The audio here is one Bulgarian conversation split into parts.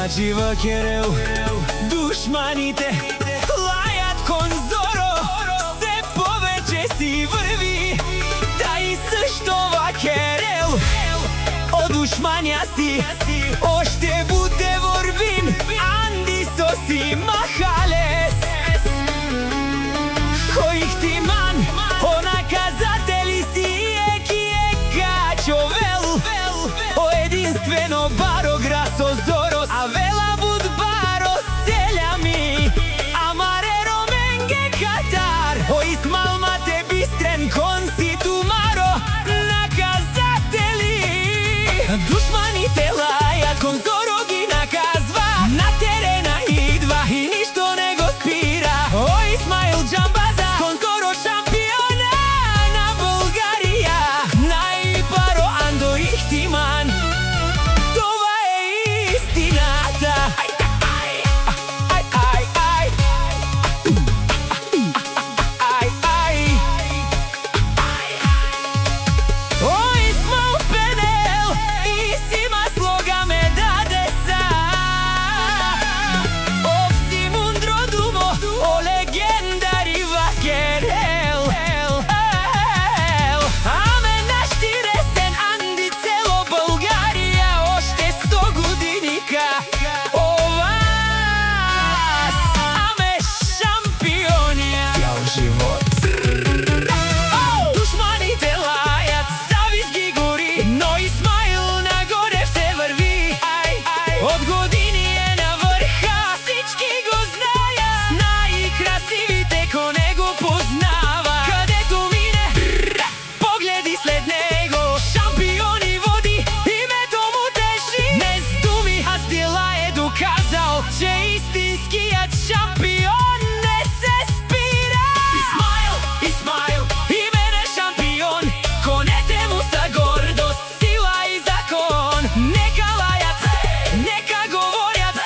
Значи вакерел душманите лајат кон Зоро, се повеќе си врви. Тај сшто вакерел од душмања си оште буде ворбин, Анди со си махалес. Коих ти ман, онаказатели си еки качовел, о единствено баро грасо Зоро, а вела буд баро селјами, амареро менге катар, о исмалмате бистрен кон си тумаро, наказатели. Душманите лајат кон Зоро ги наказва, на терена идва и ништо не го спира. О Исмаил Џамбаза кон Зоро шампиона на Булгарија, најбаро Андо Ихтиман, това е истината. О Исмаил Пенел и сима слога ме даде са, о Симундро Думо, о легендари вакерел, аме нашти ресен Анди цело Булгарија оште 100 годиника. О вас, аме шампиони цял живот. Душманите лајат, завист ги гори, но Исмаил нагоре се врви. Од години е на врха, сички го знајат, најкрасивите ко него познава. Кадето мине, погледи след него, шампиони води, името му тежи. Не с думи, а с дела е доказал, че истинският шампион не се спира. Исмаил, име на шампион, конете му са гордост, сила и закон. Нека лајат, нека говорят,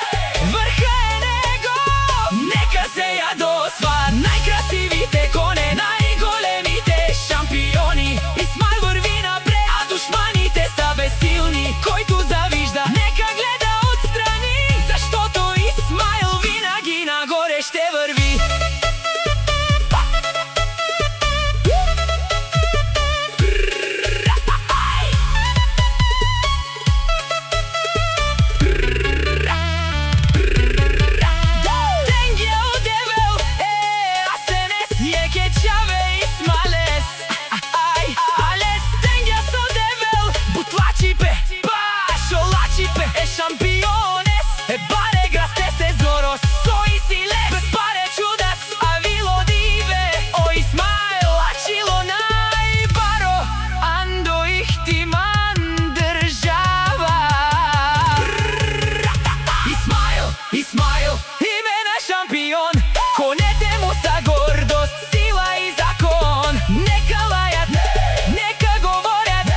врха е негов, нека се јадосва. Најкрасивите коне, најголемите шампиони. Исмаил врви напред, а душманите са безсилни. Којто завижда, нека гледа отстрани, заштото Исмаил винаги нагоре ще врви. Тенгјел девел, асенес јеке чаве Исмалес. Алес тенгја со девел, бутлачипе, шолачипе, шампионес. Баре грасте се Зоро, сои си лес, без паре чудас, а вило диве. О Исмаил, ачило најбаро, Андо Ихтиман држава. Исмаил, име на шампион, конете му са гордост, сила и закон. Нека лајат, нека говорят,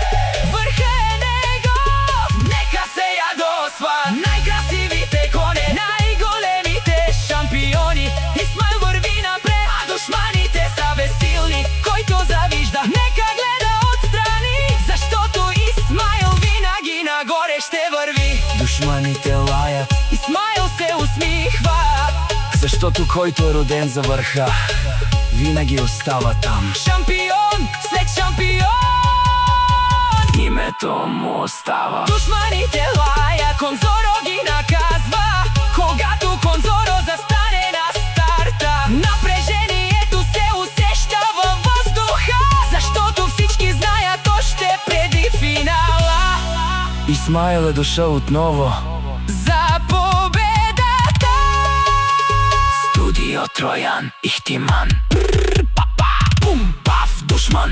врха е негов, нека се јадосва. Најкрасивите коне, најголемите шампиони. Исмаил врви напред, а душманите са безсилни. Којто завижда, нека гледа отстрани, заштото Исмаил винаги нагоре ще врви. Душманите лајат, Исмаил се усмихва, заштото којто е роден за врха, винаги остава там. Шампион след шампион, името му остава. Душманите лајат, кон Зоро ги наказва, когато кон Зоро застане на старта. Напрежението се усеща във въздуха, заштото всички знаят още преди финала. Исмаил е дошъл отново за победата. Студио Троян, Ихтиман. Бум, паф, душман.